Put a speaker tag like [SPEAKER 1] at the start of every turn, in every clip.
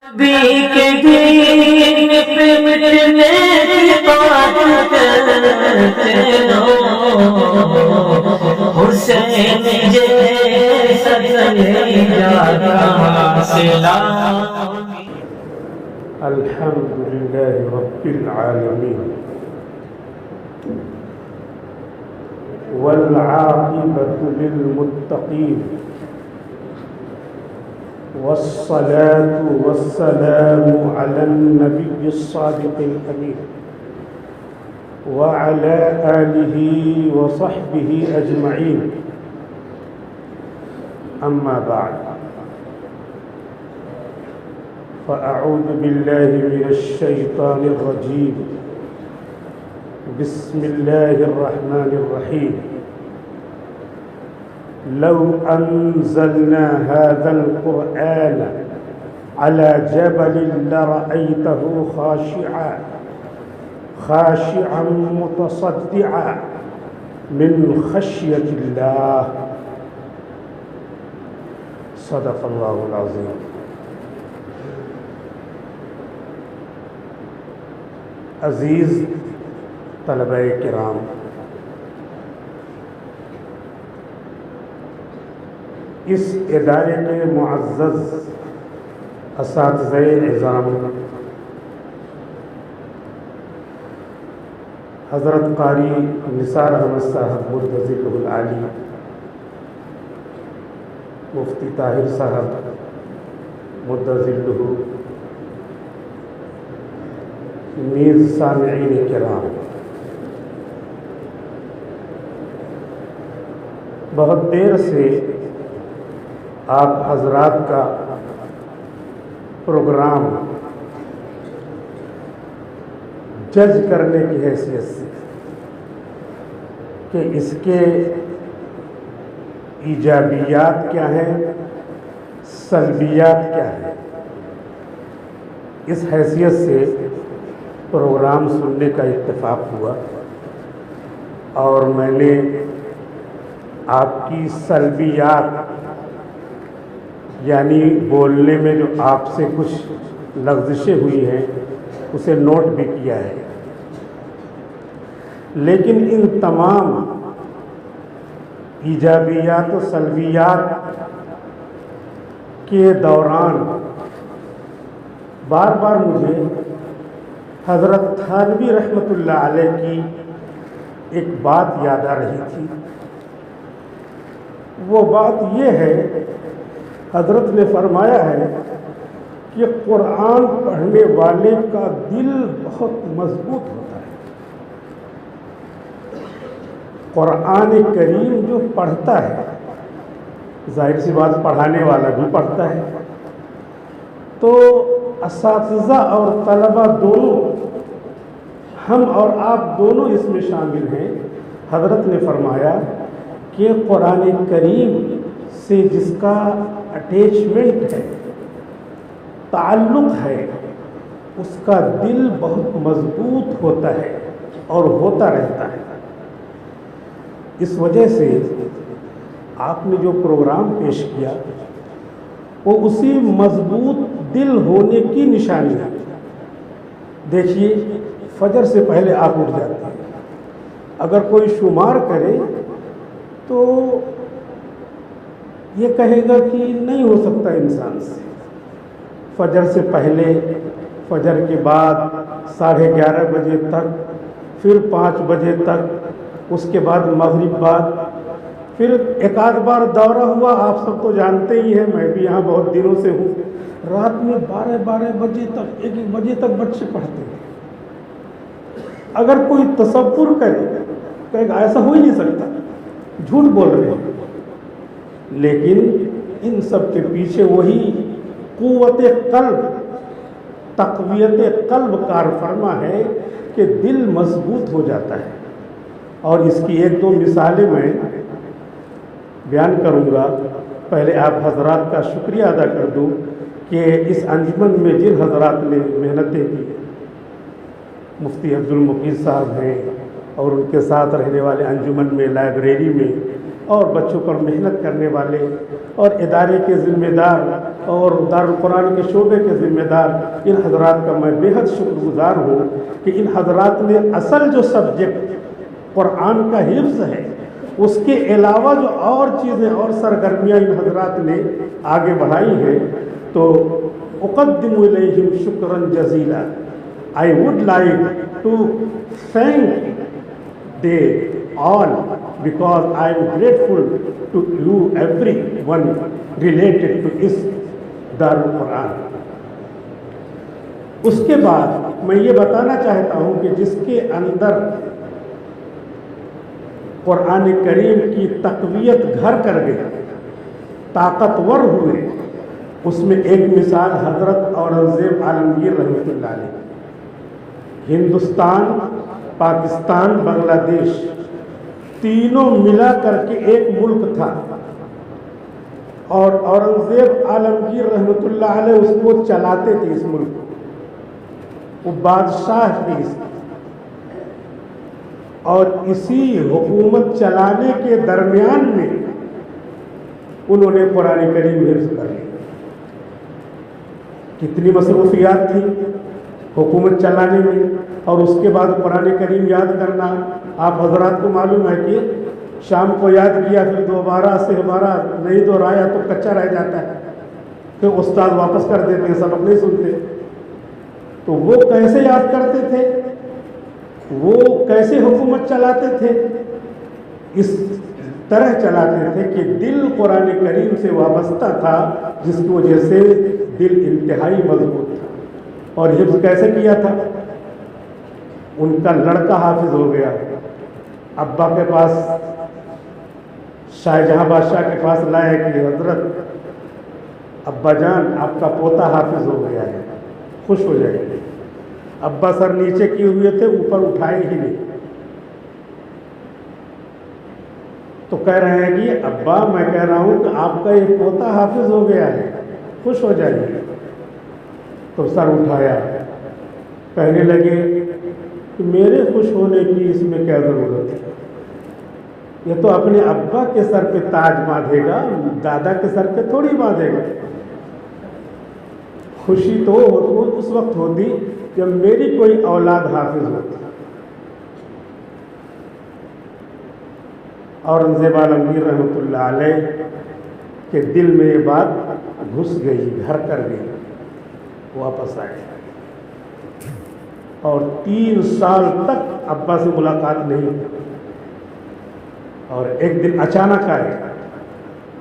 [SPEAKER 1] نبی کے دین پہ مٹنے کی بات کرتے ہو، حسین جیسا کلیجہ کہاں سے لاؤں؟
[SPEAKER 2] الحمد للہ رب العالمین والعاقبۃ للمتقین والصلاة والسلام على النبي الصادق الأمين وعلى آله وصحبه أجمعين. أما بعد، فأعوذ بالله من الشيطان الرجيم. بسم الله الرحمن الرحيم. لو أنزلنا هذا القرآن على جبل لرأيته خاشعا متصدعا من خشية الله. صدق الله العظيم. عزیز طلبہ کرام، اس ادارے کے معزز اساتذہ نظام حضرت قاری نثار احمد صاحب مدظر العالی، مفتی طاہر صاحب مدظر، نیز سامعین کرام، بہت دیر سے آپ حضرات کا پروگرام جج کرنے کی حیثیت سے کہ اس کے ایجابیات کیا ہیں، سلبیات کیا ہیں، اس حیثیت سے پروگرام سننے کا اتفاق ہوا، اور میں نے آپ کی سلبیات یعنی بولنے میں جو آپ سے کچھ لغزشیں ہوئی ہیں اسے نوٹ بھی کیا ہے. لیکن ان تمام ایجابیات و سلبیات کے دوران بار بار مجھے حضرت تھانوی رحمۃ اللہ علیہ کی ایک بات یاد آ رہی تھی. وہ بات یہ ہے، حضرت نے فرمایا ہے کہ قرآن پڑھنے والے کا دل بہت مضبوط ہوتا ہے. قرآن کریم جو پڑھتا ہے، ظاہر سی بات پڑھانے والا بھی پڑھتا ہے، تو اساتذہ اور طلبہ دونوں، ہم اور آپ دونوں اس میں شامل ہیں. حضرت نے فرمایا کہ قرآن کریم سے جس کا اٹیچمنٹ ہے، تعلق ہے، اس کا دل بہت مضبوط ہوتا ہے اور ہوتا رہتا ہے. اس وجہ سے آپ نے جو پروگرام پیش کیا وہ اسی مضبوط دل ہونے کی نشانی ہے. دیکھیے، فجر سے پہلے آپ اٹھ جاتے ہیں. اگر کوئی شمار کرے تو یہ کہے گا کہ نہیں ہو سکتا انسان سے. فجر سے پہلے، فجر کے بعد 11:30 بجے تک، پھر 5 بجے تک، اس کے بعد مغرب بعد، پھر ایک آدھ بار دورہ ہوا. آپ سب تو جانتے ہی ہیں، میں بھی یہاں بہت دنوں سے ہوں. رات میں 12 بجے تک، 1 بجے تک بچے پڑھتے ہیں. اگر کوئی تصور کرے کہے گا ایسا ہو ہی نہیں سکتا، جھوٹ بول رہے ہیں. لیکن ان سب کے پیچھے وہی قوت قلب، تقویت قلب کار فرما ہے کہ دل مضبوط ہو جاتا ہے. اور اس کی 1-2 مثالیں میں بیان کروں گا. پہلے آپ حضرات کا شکریہ ادا کر دوں کہ اس انجمن میں جن حضرات نے محنتیں کی، مفتی عبد المقیت صاحب ہیں، اور ان کے ساتھ رہنے والے انجمن میں، لائبریری میں اور بچوں پر محنت کرنے والے اور ادارے کے ذمہ دار اور دارالقرآن کے شعبے کے ذمہ دار ان حضرات کا میں بے حد شکر گزار ہوں کہ ان حضرات نے اصل جو سبجیکٹ قرآن کا حفظ ہے اس کے علاوہ جو اور چیزیں اور سرگرمیاں ان حضرات نے آگے بڑھائی ہیں تو اقدم الیہم شکرا جزیلا. I would like to thank they all because I am grateful to you everyone related to this Darul Quran. اس کے بعد میں یہ بتانا چاہتا ہوں کہ جس کے اندر قرآن کریم کی تقویت گھر کر گئے، طاقتور ہوئے، اس میں ایک مثال حضرت اورنگزیب عالمگیر رحمۃ اللہ علیہ. ہندوستان، پاکستان، بنگلہ دیش تینوں ملا کر کے ایک ملک تھا اور اورنگزیب عالمگیر رحمۃ اللہ علیہ اس کو چلاتے تھے. اس ملک کو وہ بادشاہ تھے اس کی، اور اسی حکومت چلانے کے درمیان میں انہوں نے قرآن کریم حفظ کر لی. کتنی مصروفیات تھی حکومت چلانے میں، اور اس کے بعد قرآن کریم یاد کرنا. آپ حضرات کو معلوم ہے کہ شام کو یاد کیا، پھر دوبارہ نہیں دہرایا تو کچا رہ جاتا ہے، پھر استاد واپس کر دیتے ہیں، سبق نہیں سنتے. تو وہ کیسے یاد کرتے تھے، وہ کیسے حکومت چلاتے تھے؟ اس طرح چلاتے تھے کہ دل قرآن کریم سے وابستہ تھا، جس کی وجہ سے دل انتہائی مضبوط تھا. اور حفظ کیسے کیا تھا؟ ان کا لڑکا حافظ ہو گیا، ابا کے پاس شاہ جہاں بادشاہ کے پاس لائے کہ حضرت ابا جان آپ کا پوتا حافظ ہو گیا ہے، خوش ہو جائے گے. ابا سر نیچے کیے ہوئے تھے، اوپر اٹھائے ہی نہیں. تو کہہ رہے ہیں کہ ابا میں کہہ رہا ہوں کہ آپ کا ایک پوتا حافظ ہو گیا ہے، خوش ہو جائیے. تو سر اٹھایا، کہنے لگے کہ میرے خوش ہونے کی اس میں کیا ضرورت ہے، یہ تو اپنے ابا کے سر پہ تاج باندھے گا، دادا کے سر پہ تھوڑی باندھے گا. خوشی تو اس وقت ہوتی جب میری کوئی اولاد حافظ ہوتی. اورنگزیب عالمگیر رحمۃ اللہ علیہ کے دل میں یہ بات گھس گئی، گھر کر گئی. واپس آئے اور 3 سال تک ابا سے ملاقات نہیں ہوئی. اور ایک دن اچانک آئے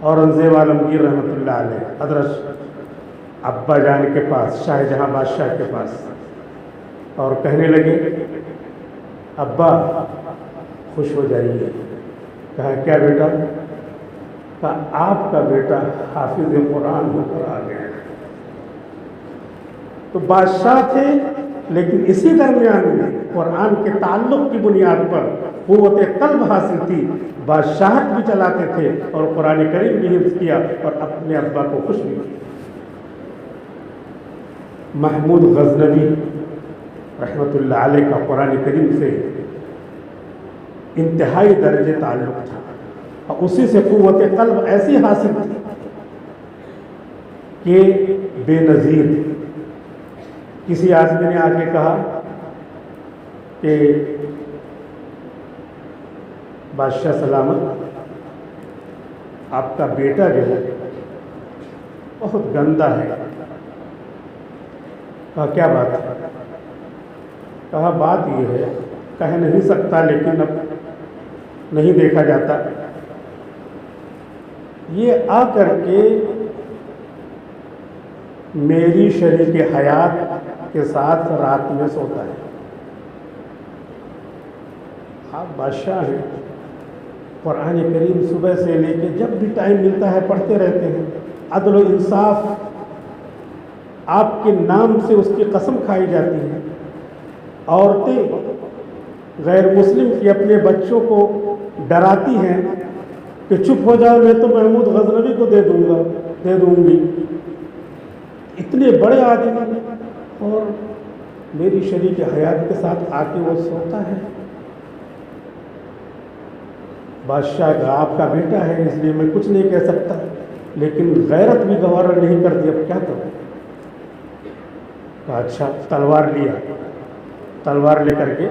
[SPEAKER 2] اورنگزیب عالمگیر رحمۃ اللہ علیہ حضرت ابا جان کے پاس، شاہ جہاں بادشاہ کے پاس، اور کہنے لگے ابا خوش ہو جائیے. کہا کیا بیٹا؟ کہا آپ کا بیٹا حافظ قرآن ہو کر آ گیا. تو بادشاہ تھے، لیکن اسی درمیان میں قرآن کے تعلق کی بنیاد پر قوت قلب حاصل تھی، بادشاہت بھی چلاتے تھے اور قرآن کریم بھی حفظ کیا اور اپنے ابا کو خوش بھی کیا. محمود غزنوی رحمۃ اللہ علیہ کا قرآن کریم سے انتہائی درجے تعلق تھا، اور اسی سے قوت قلب ایسی حاصل تھی کہ بے نظیر. کسی آدمی نے آ کے کہا کہ بادشاہ سلامت، آپ کا بیٹا جو ہے بہت گندا ہے. کہا کیا بات ہے؟ کہا بات یہ ہے، کہہ نہیں سکتا لیکن اب نہیں دیکھا جاتا، یہ آ کر کے میری شریک حیات کے ساتھ رات میں سوتا ہے. آپ بادشاہ ہیں، قرآن کریم صبح سے لے کے جب بھی ٹائم ملتا ہے پڑھتے رہتے ہیں. عدل و انصاف آپ کے نام سے اس کی قسم کھائی جاتی ہے. عورتیں غیر مسلم کی اپنے بچوں کو ڈراتی ہیں کہ چپ ہو جاؤ، میں تو محمود غزنوی کو دے دوں گی. اتنے بڑے آدمی اور میری شریک حیات کے ساتھ آ کے وہ سوتا ہے. بادشاہ کا آپ کا بیٹا ہے اس لیے میں کچھ نہیں کہہ سکتا، لیکن غیرت بھی گوارا نہیں کرتی، اب کیا کروں؟ کہا اچھا، تلوار لیا، تلوار لے کر کے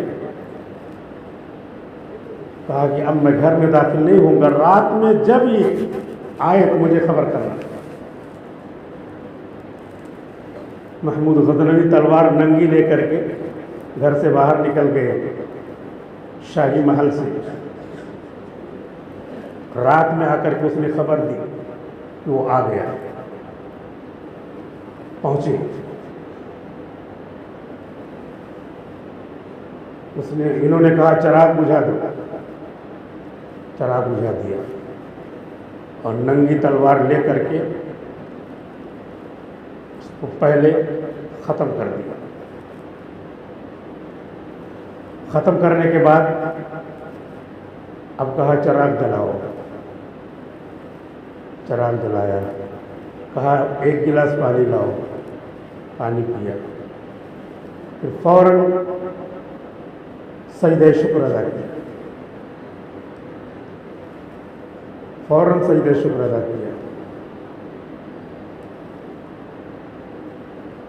[SPEAKER 2] کہا کہ اب میں گھر میں داخل نہیں ہوں گا، رات میں جب یہ آئے تو مجھے خبر کرنا۔ محمود غزنوی تلوار ننگی لے کر کے گھر سے باہر نکل گئے شاہی محل سے۔ رات میں آ کر کے اس نے خبر دی کہ وہ آ گیا، پہنچے۔ انہوں نے کہا چراغ بجھا دو، چراغ بجھا دیا اور ننگی تلوار لے کر کے اس کو پہلے ختم کر دیا۔ ختم کرنے کے بعد اب کہا چراغ جلاؤ، چراغ جلایا، کہا ایک گلاس پانی لاؤ، پانی پیا، پھر فوراً سجدہ شکر ادا کیا، فوراً سجدہ شکر ادا کیا۔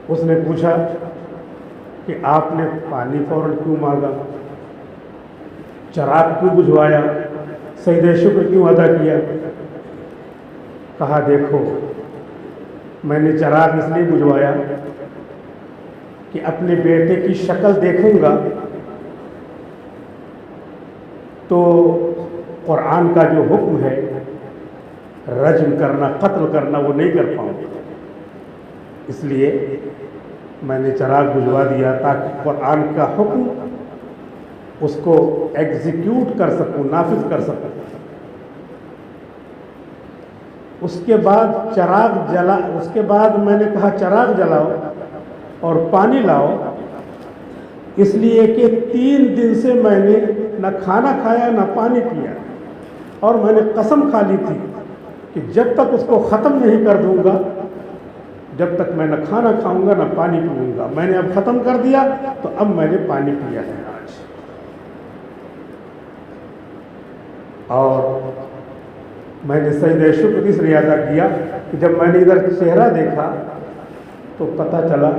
[SPEAKER 2] اس نے پوچھا کہ آپ نے پانی فوراً کیوں مانگا، چراغ کیوں بجھوایا، سجدہ شکر کیوں ادا کیا؟ کہا دیکھو، میں نے چراغ اس لیے بجھوایا کہ اپنے بیٹے کی شکل دیکھوں گا تو قرآن کا جو حکم ہے رجم کرنا، قتل کرنا، وہ نہیں کر پاؤں گا، اس لیے میں نے چراغ بجھوا دیا تاکہ قرآن کا حکم اس کو ایگزیکیوٹ کر سکوں، نافذ کر سکوں۔ اس کے بعد میں نے کہا چراغ جلاؤ اور پانی لاؤ، اس لیے کہ 3 دن سے میں نے نہ کھانا کھایا نہ پانی پیا، اور میں نے قسم کھا لی تھی کہ جب تک اس کو ختم نہیں کر دوں گا، جب تک میں نہ کھانا کھاؤں گا نہ پانی پیوں گا۔ میں نے اب ختم کر دیا تو اب میں نے پانی پیا ہے آج۔ اور میں نے سجدہ شکر اس لیے ادا کیا کہ جب میں نے ادھر چہرہ دیکھا تو پتہ چلا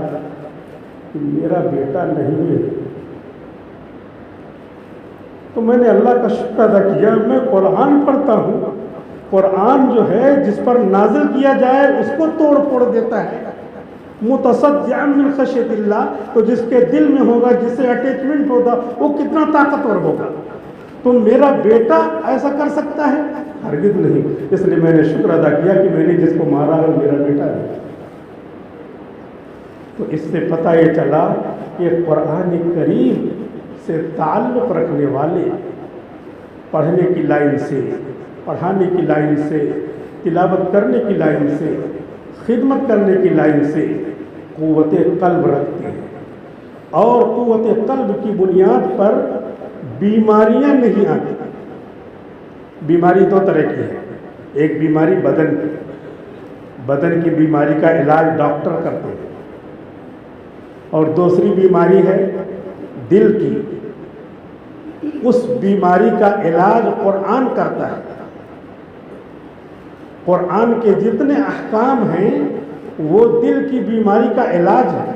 [SPEAKER 2] کہ میرا بیٹا نہیں ہے، تو میں نے اللہ کا شکر ادا کیا۔ میں قرآن پڑھتا ہوں، قرآن جو ہے جس پر نازل کیا جائے اس کو توڑ پھوڑ دیتا ہے، متصدعا من خشیت اللہ، تو جس کے دل میں ہوگا، جس سے اٹیچمنٹ ہوگا، وہ کتنا طاقتور ہوگا۔ تو میرا بیٹا ایسا کر سکتا ہے؟ ہرگز نہیں۔ اس لیے میں نے شکر ادا کیا کہ میں نے جس کو مارا ہے میرا بیٹا ہے۔ تو اس سے پتہ یہ چلا کہ قرآن کریم سے تعلق رکھنے والے پڑھنے کی لائن سے، پڑھانے کی لائن سے، تلاوت کرنے کی لائن سے، خدمت کرنے کی لائن سے قوت قلب رکھتے ہیں، اور قوت قلب کی بنیاد پر بیماریاں نہیں آتی۔ بیماری 2 طرح کی ہے، ایک بیماری بدن کی بیماری کا علاج ڈاکٹر کرتے ہیں، اور دوسری بیماری ہے دل کی، اس بیماری کا علاج قرآن کرتا ہے۔ قرآن کے جتنے احکام ہیں وہ دل کی بیماری کا علاج ہے،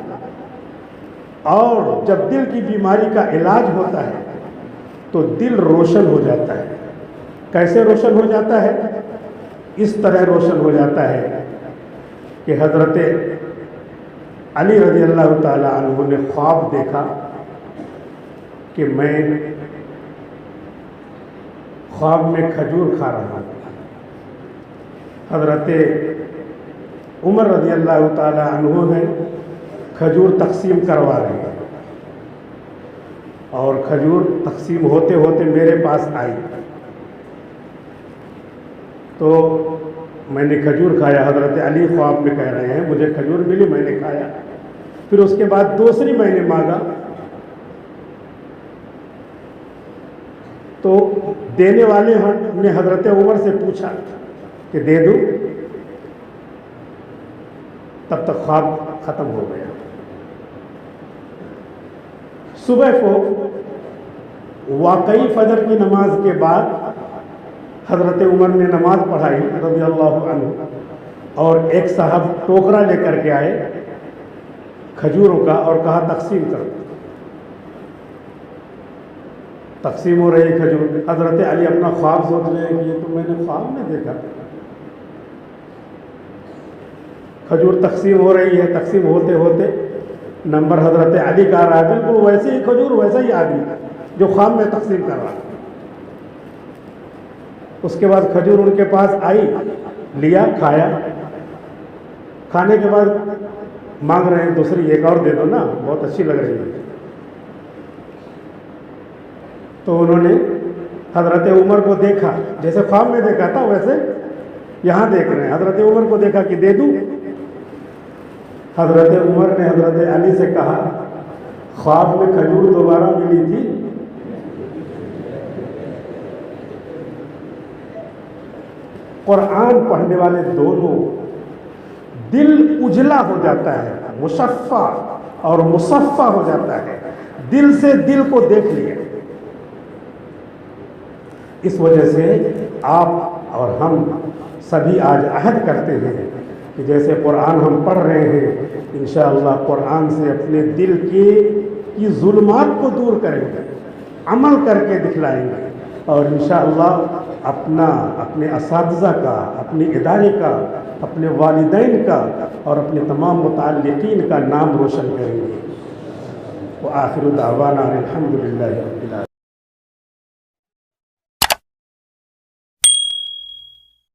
[SPEAKER 2] اور جب دل کی بیماری کا علاج ہوتا ہے تو دل روشن ہو جاتا ہے۔ کیسے روشن ہو جاتا ہے؟ اس طرح روشن ہو جاتا ہے کہ حضرت علی رضی اللہ تعالی عنہ نے خواب دیکھا کہ میں خواب میں کھجور کھا رہا ہوں، حضرت عمر رضی اللہ تعالی عنہ ہیں کھجور تقسیم کروا رہے ہیں، اور کھجور تقسیم ہوتے ہوتے میرے پاس آئی، تو میں نے کھجور کھایا۔ حضرت علی خواب میں کہہ رہے ہیں مجھے کھجور ملی، میں نے کھایا، پھر اس کے بعد دوسری میں نے مانگا تو دینے والے نے حضرت عمر سے پوچھا کہ دے دوں، تب تک خواب ختم ہو گیا۔ صبح کو واقعی فجر کی نماز کے بعد حضرت عمر نے نماز پڑھائی رضی اللہ عنہ، اور ایک صاحب ٹوکرا لے کر کے آئے کھجوروں کا اور کہا تقسیم کرو۔ تقسیم ہو رہی کھجور، حضرت علی اپنا خواب سوچ رہے ہیں کہ یہ تو میں نے خواب میں دیکھا۔ کھجور تقسیم ہو رہی ہے، تقسیم ہوتے ہوتے نمبر حضرت علی کا آ رہا ہے، بالکل ویسے ہی کھجور، ویسا ہی آدمی جو خواب میں تقسیم کر رہا۔ اس کے بعد کھجور ان کے پاس آئی، لیا، کھایا، کھانے کے بعد مانگ رہے ہیں دوسری، ایک اور دے دو نا، بہت اچھی لگ رہی ہے۔ تو انہوں نے حضرت عمر کو دیکھا، جیسے خواب میں دیکھا تھا ویسے یہاں دیکھ رہے ہیں، حضرت عمر کو دیکھا کہ دے دوں۔ حضرت عمر نے حضرت علی سے کہا خواب میں کھجور دوبارہ ملی تھی؟ قرآن پڑھنے والے دونوں دل اجلا ہو جاتا ہے، مصفا اور مصفا ہو جاتا ہے، دل سے دل کو دیکھ لیا۔ اس وجہ سے آپ اور ہم سبھی آج عہد کرتے ہیں کہ جیسے قرآن ہم پڑھ رہے ہیں، انشاءاللہ قرآن سے اپنے دل کی ظلمات کو دور کریں گے، عمل کر کے دکھلائیں گے، اور انشاءاللہ اپنے اساتذہ کا، اپنے ادارے کا، اپنے والدین کا اور اپنے تمام متعلقین کا نام روشن کریں گے۔ وآخر دعوانا الحمدللہ رب العالمین۔